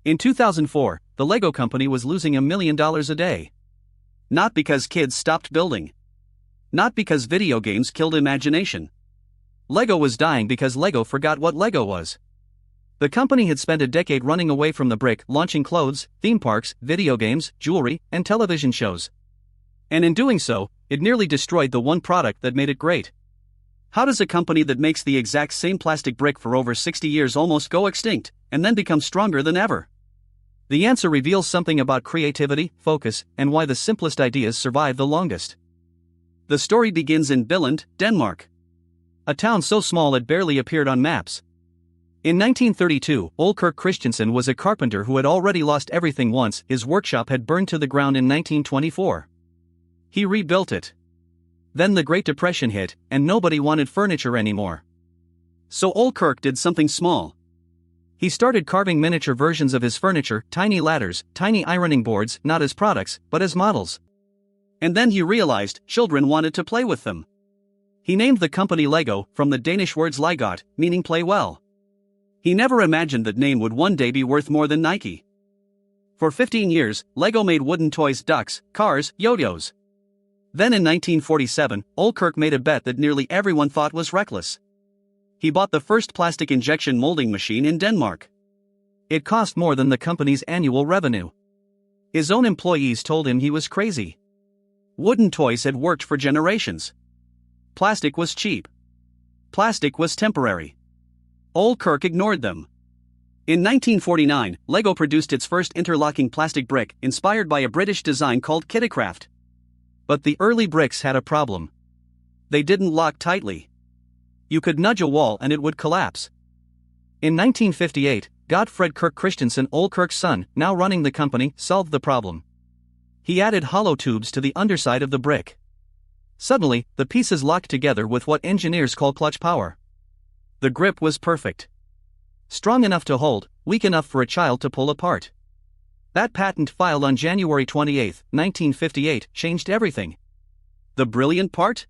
In 2004, the Lego company was losing $1 million a day. Not because kids stopped building. Not because video games killed imagination. Lego was dying because Lego forgot what Lego was. The company had spent a decade running away from the brick, launching clothes, theme parks, video games, jewelry, and television shows. And in doing so, it nearly destroyed the one product that made it great. How does a company that makes the exact same plastic brick for over 60 years almost go extinct, and then become stronger than ever? The answer reveals something about creativity, focus, and why the simplest ideas survive the longest. The story begins in Billund, Denmark. A town so small it barely appeared on maps. In 1932, Ole Kirk Christiansen was a carpenter who had already lost everything once his workshop had burned to the ground in 1924. He rebuilt it. Then the Great Depression hit, and nobody wanted furniture anymore. So Ole Kirk did something small. He started carving miniature versions of his furniture, tiny ladders, tiny ironing boards, not as products, but as models. And then he realized children wanted to play with them. He named the company Lego, from the Danish words legot, meaning play well. He never imagined that name would one day be worth more than Nike. For 15 years, Lego made wooden toys, ducks, cars, yo-yos. Then in 1947, Ole Kirk made a bet that nearly everyone thought was reckless. He bought the first plastic injection molding machine in Denmark. It cost more than the company's annual revenue. His own employees told him he was crazy. Wooden toys had worked for generations. Plastic was cheap. Plastic was temporary. Ole Kirk ignored them. In 1949, Lego produced its first interlocking plastic brick, inspired by a British design called Kittycraft. But the early bricks had a problem. They didn't lock tightly. You could nudge a wall and it would collapse. In 1958, Godfred Kirk Christiansen, Ole Kirk's son, now running the company, solved the problem. He added hollow tubes to the underside of the brick. Suddenly, the pieces locked together with what engineers call clutch power. The grip was perfect. Strong enough to hold, weak enough for a child to pull apart. That patent, filed on January 28, 1958, changed everything. The brilliant part?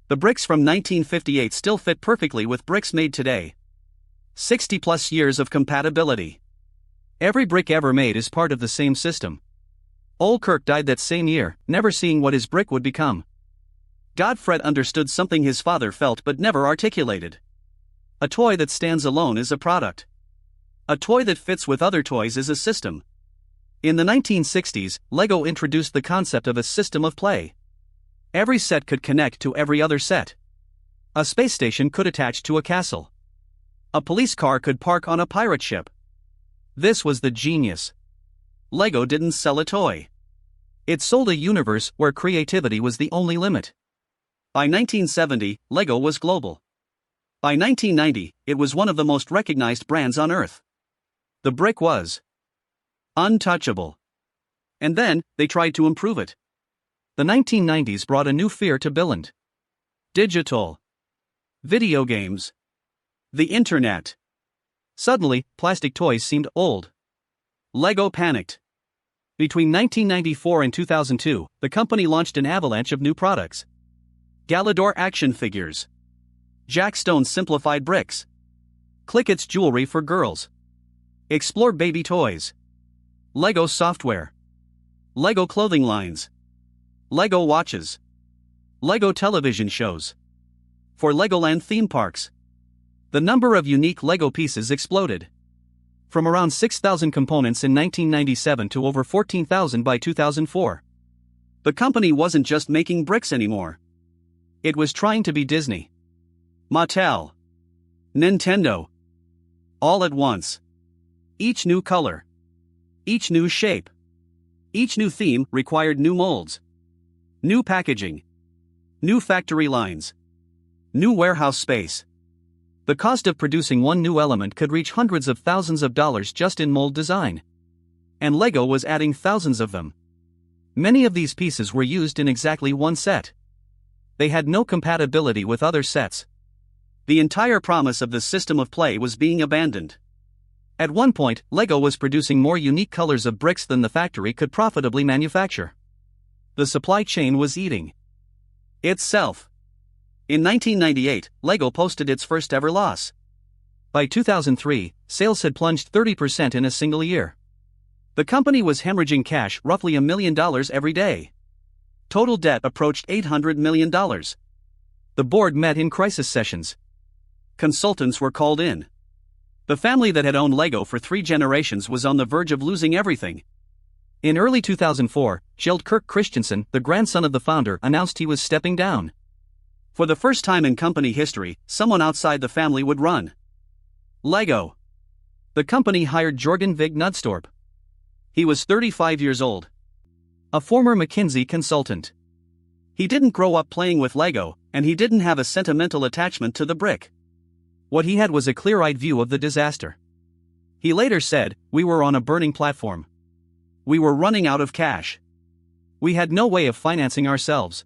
The bricks from 1958 still fit perfectly with bricks made today. 60+ years of compatibility. Every brick ever made is part of the same system. Ole Kirk died that same year, never seeing what his brick would become. Godfred understood something his father felt but never articulated. A toy that stands alone is a product. A toy that fits with other toys is a system. In the 1960s, Lego introduced the concept of a system of play. Every set could connect to every other set. A space station could attach to a castle. A police car could park on a pirate ship. This was the genius. Lego didn't sell a toy. It sold a universe where creativity was the only limit. By 1970, Lego was global. By 1990, it was one of the most recognized brands on Earth. The brick was untouchable. And then, they tried to improve it. The 1990s brought a new fear to Billund. Digital. Video games. The internet. Suddenly, plastic toys seemed old. Lego panicked. Between 1994 and 2002, the company launched an avalanche of new products. Galador action figures. Jack Stone's simplified bricks. Clicket's jewelry for girls. Explore baby toys. Lego software. Lego clothing lines. Lego watches. Lego television shows. For Legoland theme parks. The number of unique Lego pieces exploded. From around 6,000 components in 1997 to over 14,000 by 2004. The company wasn't just making bricks anymore. It was trying to be Disney, Mattel, Nintendo. All at once. Each new color. Each new shape. Each new theme required new molds. New packaging. New factory lines. New warehouse space. The cost of producing one new element could reach hundreds of thousands of dollars just in mold design. And Lego was adding thousands of them. Many of these pieces were used in exactly one set. They had no compatibility with other sets. The entire promise of the system of play was being abandoned. At one point, Lego was producing more unique colors of bricks than the factory could profitably manufacture. The supply chain was eating itself. In 1998, Lego posted its first ever loss. By 2003, sales had plunged 30% in a single year. The company was hemorrhaging cash, roughly $1 million every day. Total debt approached $800 million. The board met in crisis sessions. Consultants were called in. The family that had owned Lego for 3 generations was on the verge of losing everything. In early 2004, Kjeld Kirk Christensen, the grandson of the founder, announced he was stepping down. For the first time in company history, someone outside the family would run Lego. The company hired Jorgen Vig Knudstorp. He was 35 years old. A former McKinsey consultant. He didn't grow up playing with Lego, and he didn't have a sentimental attachment to the brick. What he had was a clear-eyed view of the disaster. He later said, "We were on a burning platform. We were running out of cash. We had no way of financing ourselves."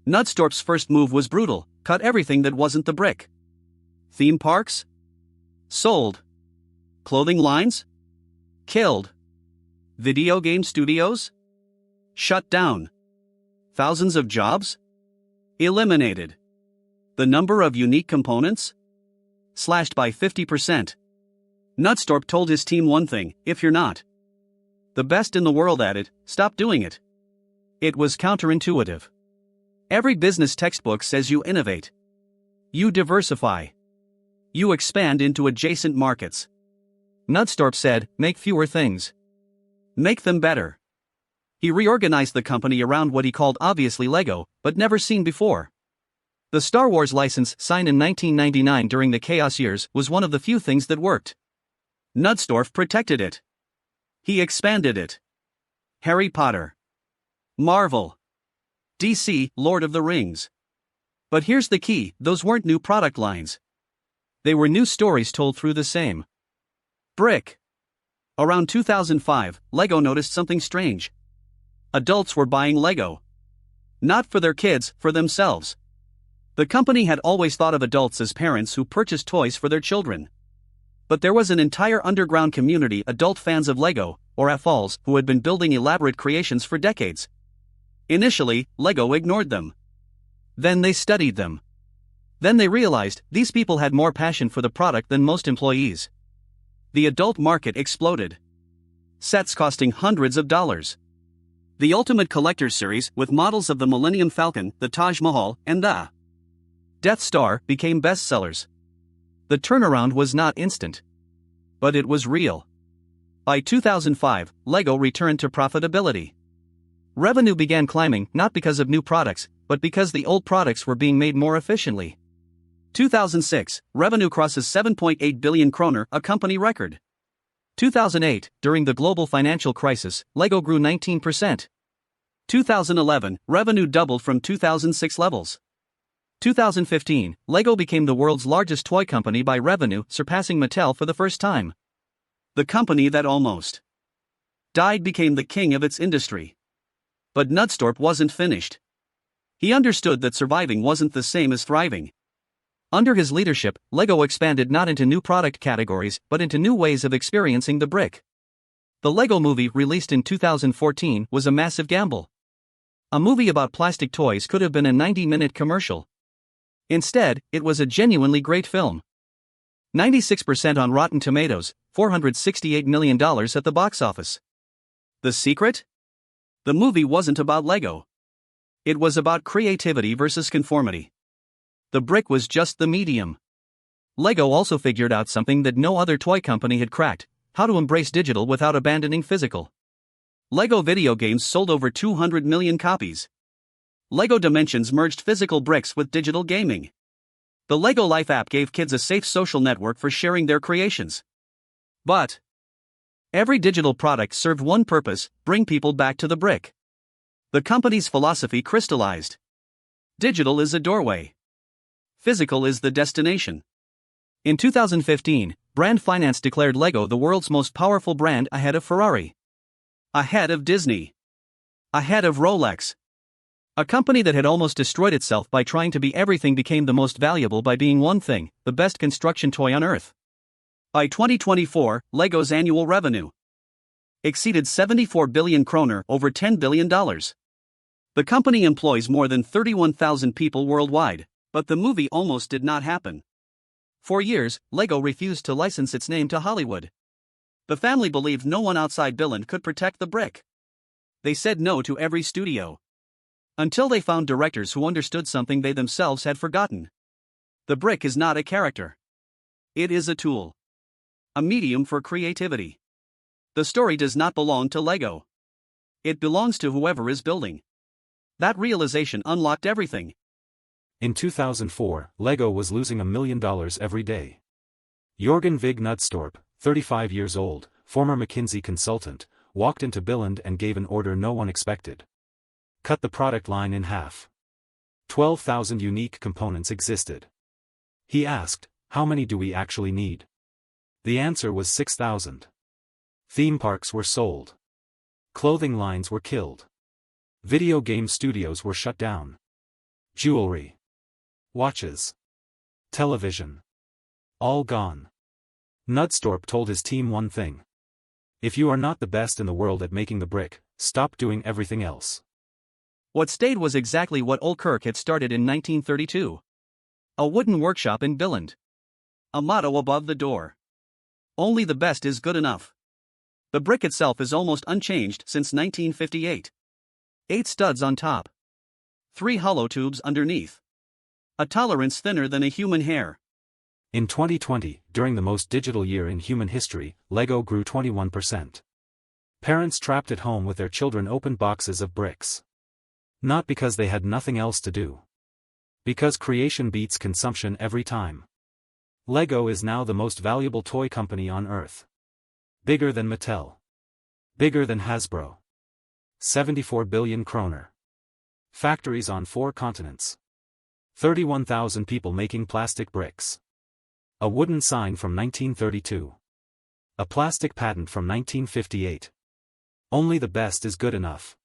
Knudstorp's first move was brutal: cut everything that wasn't the brick. Theme parks? Sold. Clothing lines? Killed. Video game studios? Shut down. Thousands of jobs? Eliminated. The number of unique components? Slashed by 50%. Knudstorp told his team one thing: if you're not the best in the world at it, stop doing it. It was counterintuitive. Every business textbook says you innovate. You diversify. You expand into adjacent markets. Knudstorp said, make fewer things. Make them better. He reorganized the company around what he called obviously Lego, but never seen before. The Star Wars license, signed in 1999 during the Chaos years, was one of the few things that worked. Knudstorp protected it. He expanded it. Harry Potter. Marvel. DC, Lord of the Rings. But here's the key: those weren't new product lines. They were new stories told through the same brick. Around 2005, Lego noticed something strange. Adults were buying Lego. Not for their kids, for themselves. The company had always thought of adults as parents who purchased toys for their children. But there was an entire underground community, adult fans of Lego, or AFOLs, who had been building elaborate creations for decades. Initially, Lego ignored them. Then they studied them. Then they realized these people had more passion for the product than most employees. The adult market exploded. Sets costing hundreds of dollars. The Ultimate Collector Series, with models of the Millennium Falcon, the Taj Mahal, and the Death Star, became bestsellers. The turnaround was not instant. But it was real. By 2005, Lego returned to profitability. Revenue began climbing, not because of new products, but because the old products were being made more efficiently. 2006, revenue crosses 7.8 billion kroner, a company record. 2008, during the global financial crisis, Lego grew 19%. 2011, revenue doubled from 2006 levels. 2015, Lego became the world's largest toy company by revenue, surpassing Mattel for the first time. The company that almost died became the king of its industry. But Knudstorp wasn't finished. He understood that surviving wasn't the same as thriving. Under his leadership, Lego expanded not into new product categories, but into new ways of experiencing the brick. The Lego Movie, released in 2014, was a massive gamble. A movie about plastic toys could have been a 90-minute commercial. Instead, it was a genuinely great film. 96% on Rotten Tomatoes, $468 million at the box office. The secret? The movie wasn't about Lego. It was about creativity versus conformity. The brick was just the medium. Lego also figured out something that no other toy company had cracked: how to embrace digital without abandoning physical. Lego video games sold over 200 million copies. Lego Dimensions merged physical bricks with digital gaming. The Lego Life app gave kids a safe social network for sharing their creations. But every digital product served one purpose: bring people back to the brick. The company's philosophy crystallized. Digital is a doorway. Physical is the destination. In 2015, Brand Finance declared Lego the world's most powerful brand, ahead of Ferrari. Ahead of Disney. Ahead of Rolex. A company that had almost destroyed itself by trying to be everything became the most valuable by being one thing: the best construction toy on earth. By 2024, Lego's annual revenue exceeded 74 billion kroner, over $10 billion. The company employs more than 31,000 people worldwide, but the movie almost did not happen. For years, LEGO refused to license its name to Hollywood. The family believed no one outside Billund could protect the brick. They said no to every studio. Until they found directors who understood something they themselves had forgotten. The brick is not a character. It is a tool. A medium for creativity. The story does not belong to LEGO. It belongs to whoever is building. That realization unlocked everything. In 2004, LEGO was losing $1 million every day. Jorgen Vig Knudstorp, 35 years old, former McKinsey consultant, walked into Billund and gave an order no one expected. Cut the product line in half. 12,000 unique components existed. He asked, how many do we actually need? The answer was 6,000. Theme parks were sold. Clothing lines were killed. Video game studios were shut down. Jewelry. Watches. Television. All gone. Knudstorp told his team one thing. If you are not the best in the world at making the brick, stop doing everything else. What stayed was exactly what Ole Kirk had started in 1932. A wooden workshop in Billund. A motto above the door. Only the best is good enough. The brick itself is almost unchanged since 1958. 8 studs on top. 3 hollow tubes underneath. A tolerance thinner than a human hair. In 2020, during the most digital year in human history, LEGO grew 21%. Parents trapped at home with their children opened boxes of bricks. Not because they had nothing else to do. Because creation beats consumption every time. LEGO is now the most valuable toy company on Earth. Bigger than Mattel. Bigger than Hasbro. 74 billion kroner. Factories on 4 continents. 31,000 people making plastic bricks. A wooden sign from 1932. A plastic patent from 1958. Only the best is good enough.